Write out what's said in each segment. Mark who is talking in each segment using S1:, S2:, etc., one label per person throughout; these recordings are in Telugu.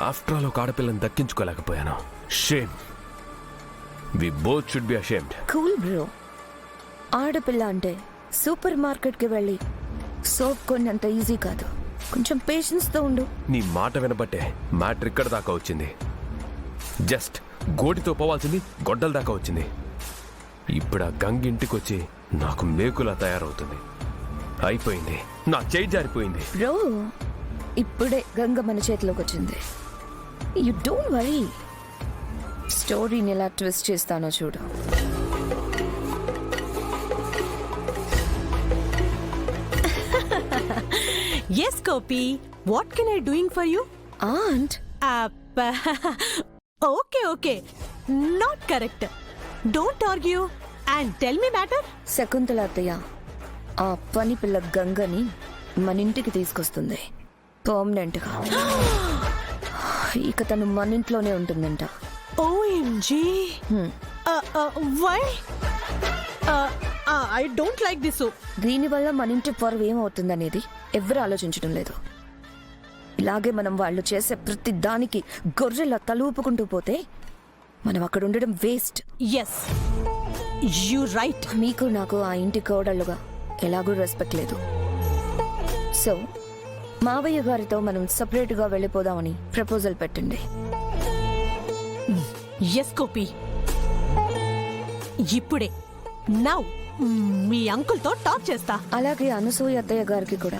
S1: ఆఫ్టర్ ఆల్ ఒక ఆడపిల్లని దక్కించుకోలేకపోయాను. Shame. We both should be ashamed.
S2: Cool bro. ఆడపిల్ల అంటే సూపర్ మార్కెట్కి వెళ్ళి సోప్ కొన్నంత ఈజీ కాదు. కొంచెం పేషెన్స్తో ఉండు.
S1: నీ మాట వినబట్టే మ్యాటర్ ఇక్కడ దాకా వచ్చింది. జస్ట్ గోటితో పోవాల్సింది గొడ్డల దాకా వచ్చింది. ఇప్పుడు ఆ గంగ ఇంటికి వచ్చి నాకు మేకులా తయారవుతుంది. అయిపోయింది, నా చేయి జారిపోయింది.
S2: బ్రో, ఇప్పుడే గంగ మన చేతిలోకి వచ్చింది. You don't worry. స్టోరీని ఎలా ట్విస్ట్ చేస్తానో చూడు.
S3: Yes, Gopi. What can I doing for you?
S2: Aunt.
S3: Okay. Not correct. Don't argue and tell me matter.
S2: Shakuntala అత్తయ్య ఆ పని పిల్ల గంగని మన ఇంటికి తీసుకొస్తుంది పర్మనెంట్ గా. ఇక తను మన ఇంట్లోనే ఉంటుందంట.
S3: OMG. Why? I don't like this.
S2: దీనివల్ల మన ఇంటి పరువు ఏమవుతుందనేది ఎవరు ఆలోచించడం లేదు. ఇలాగే మనం వాళ్ళు చేసే ప్రతి దానికి గొర్రెలా తలూపుకుంటూ పోతే మనం అక్కడ ఉండడం వేస్ట్.
S3: Yes, you right.
S2: మీకు నాకు ఆ ఇంటి కోడళ్ళుగా ఎలాగూ రెస్పెక్ట్ లేదు. సో మావయ్య గారితో మనం సపరేట్ గా వెళ్ళిపోదామని ప్రపోజల్ పెట్టండి.
S3: Yes, Gopi. ఇప్పుడే నౌ మీ అంకుల్ తో టాక్ చేస్తా.
S2: అలాగే అనసూయ అత్తయ్య గారికి కూడా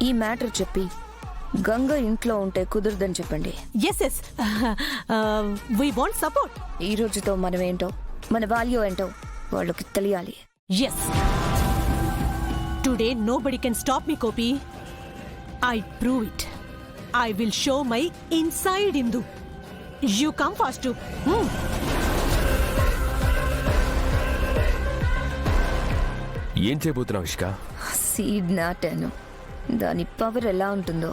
S2: ఈ మ్యాటర్ చెప్పి గంగ ఇంట్లో ఉంటే కుదరదని చెప్పండి.
S3: Yes we want support.
S2: ఈ రోజుతో మనం ఏంటో, మన వాల్యూ ఏంటో వాళ్ళకి తెలియాలి.
S3: Yes, today nobody can stop me కోపి. I prove it. I will show my inside ఇందు. You come fast.
S1: ఏం చేయబోతున్నావు ఇష్క?
S2: సీడ్ నాటాను. దాని పవర్ ఎలా ఉంటుందో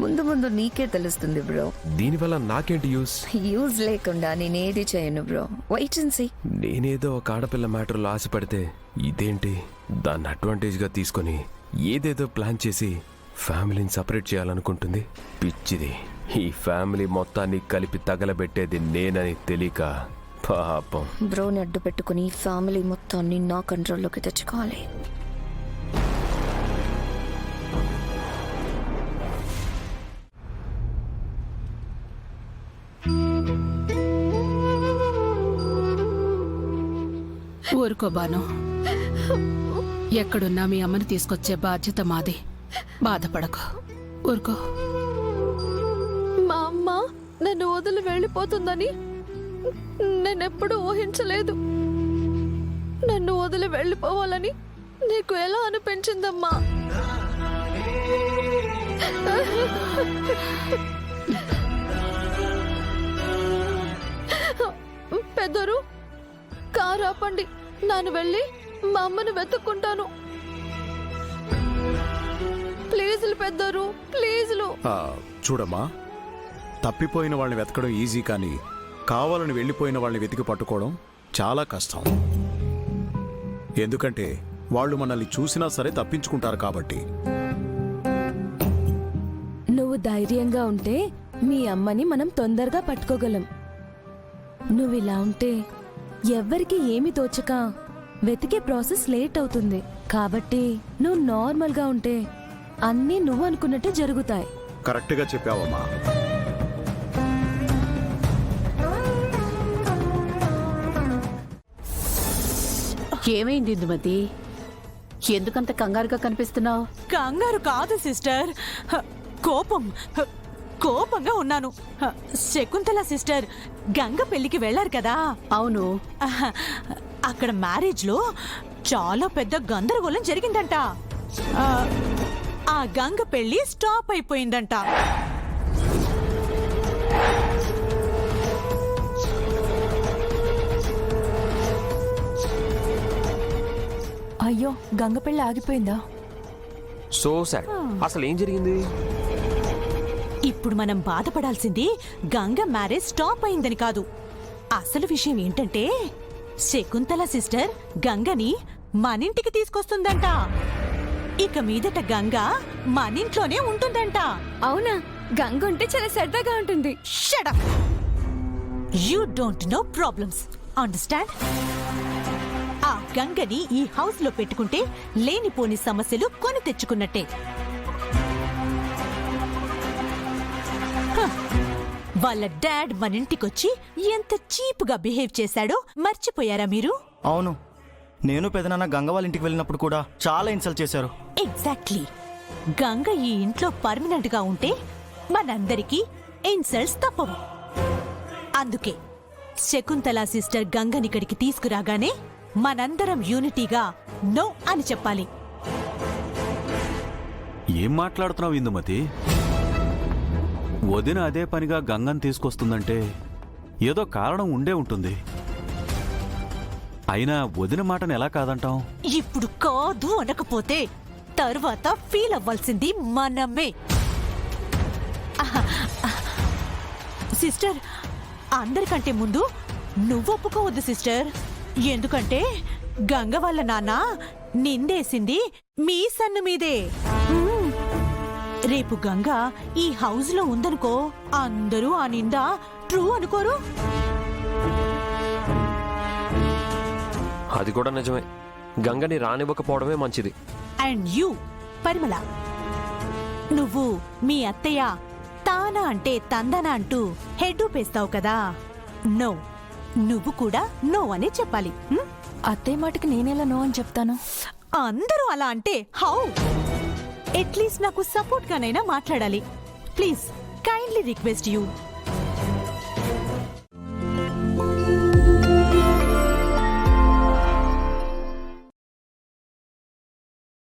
S2: ముందు ముందు నీకే తెలుస్తుంది బ్రో.
S1: దీనివల్ల నాకేంటి యూస్?
S2: యూజ్ లేకుండా నేనేది చేయను బ్రో. Wait and see.
S1: నేనేదో ఒక ఆడపిల్ల మ్యాటర్లో ఆశపడితే ఇదేంటి దాన్ని అడ్వాంటేజ్ గా తీసుకొని ఏదేదో ప్లాన్ చేసి ఫ్యామిలీని సపరేట్ చేయాలనుకుంటుంది. పిచ్చిది. ఈ ఫ్యామిలీ మొత్తాన్ని కలిపి తగలబెట్టేది నేనని తెలియక పాపం.
S2: బ్రోని అడ్డు పెట్టుకుని ఫ్యామిలీ మొత్తాన్ని నా కంట్రోల్లోకి తెచ్చుకోవాలి.
S4: ఊరుకో బాను. ఎక్కడున్నా మీ అమ్మని తీసుకొచ్చే బాధ్యత మాది. బాధపడకు, ఊరుకో.
S5: మా అమ్మ నన్ను వదిలి వెళ్ళిపోతుందని నేనెప్పుడు ఊహించలేదు. నన్ను వదిలి వెళ్ళిపోవాలని నీకు ఎలా అనిపించిందమ్మా? పెద్దరు, కారు ఆపండి. నేను వెళ్ళి మా అమ్మని వెతుక్కుంటాను. ప్లీజులు పెద్దరు, ప్లీజులు.
S6: చూడమ్మా, తప్పిపోయిన వాళ్ళని వెతకడం ఈజీ, కానీ కావాలని వెళ్ళిపోయిన వాళ్ళని వెతికి పట్టుకోవడం చాలా కష్టం. ఎందుకంటే వాళ్ళు మనల్ని చూసినా సరే తప్పించుకుంటారు కాబట్టి.
S7: నువ్వు ధైర్యంగా ఉంటే మీ అమ్మని మనం తొందరగా పట్టుకోగలం. నువ్విలా ఉంటే ఎవ్వరికి ఏమి తోచక వెతికే ప్రాసెస్ లేట్ అవుతుంది. కాబట్టి నువ్వు నార్మల్గా ఉంటే అన్నీ నువ్వు అనుకున్నట్టే జరుగుతాయి.
S6: కరెక్ట్గా చెప్పావమ్మా.
S4: ఏమైంది ఇందుమతి? ఎందుకంత కంగారుగా కనిపిస్తున్నావు?
S3: కంగారు కాదు సిస్టర్, కోపంగా ఉన్నాను. శకుంతల సిస్టర్ గంగ పెళ్లికి వెళ్లారు కదా.
S4: అవును.
S3: అక్కడ మ్యారేజ్ లో చాలా పెద్ద గందరగోళం జరిగిందంట. ఆ గంగ పెళ్లి స్టాప్ అయిపోయిందంట.
S7: అయ్యో, గంగ పెళ్లి ఆగిపోయిందా?
S1: So sad. అసలు ఏం జరిగింది?
S3: ఇప్పుడు మనం బాధపడాల్సింది గంగ మ్యారేజ్ స్టాప్ అయిందని కాదు. అసలు విషయం ఏంటంటే శకుంతల సిస్టర్ గంగని మనింటికి తీసుకొస్తుందంట. ఇక మీదట గంగ మనింట్లోనే ఉంటుందంట.
S2: అవునా?
S7: గంగ ఉంటే చాలా సరదాగా ఉంటుంది.
S3: Shut up! You don't know problems. Understand? ఆ గంగని ఈ హౌస్ లో పెట్టుకుంటే లేనిపోని సమస్యలు కొని తెచ్చుకున్నట్టే. హ, వాళ్ళ డాడ్ మన ఇంటికొచ్చి ఎంత చీప్గా బిహేవ్ చేశాడో మర్చిపోయారా మీరు?
S8: అవును, నేను పెదనాన్న గంగ వాళ్ళ ఇంటికి వెళ్ళినప్పుడు కూడా చాలా ఇన్సల్ట్ చేశారు.
S3: ఎగ్జాక్ట్లీ. గంగ ఈ ఇంట్లో పర్మనెంట్ గా ఉంటే మనందరికీ ఇన్సల్ట్స్ తప్పవు. అందుకే శకుంతల సిస్టర్ గంగనిక్కడికి తీసుకురాగానే మనందరం యూనిటీగా నో అని చెప్పాలి.
S9: ఏం మాట్లాడుతున్నావు ఇందుమతి? వదిన అదే పనిగా గంగని తీసుకొస్తుందంటే ఏదో కారణం ఉండే ఉంటుంది. అయినా వదిన మాటను ఎలా కాదంటాం?
S3: ఇప్పుడు కాదు అనకపోతే తర్వాత ఫీల్ అవ్వాల్సింది మనమే. సిస్టర్, అందరికంటే ముందు నువ్వు ఒప్పుకోవద్దు సిస్టర్. ఎందుకంటే గంగ వాళ్ళ నాన్న నిందేసింది మీ సన్ను మీదే. రేపు గంగ ఈ హౌస్ లో ఉందనుకో, అందరూ ఆ నింద ట్రూ అనుకోరు.
S1: అది కూడా నిజమే. గంగని రానివ్వకపోవడమే మంచిది.
S3: అండ్ యూ పరిమళ, నువ్వు మీ అత్తయ్య తానా అంటే తందనా అంటూ హెడ్ ఊపేస్తావు కదా. నో, నువ్వు కూడా నో అని చెప్పాలి.
S7: అత్తయ్య మాటకి నేనెలా నో అని చెప్తాను?
S3: అందరూ అలా అంటే హౌ? అట్లీస్ట్ నాకు సపోర్ట్ గానైనా మాట్లాడాలి. Please kindly request you.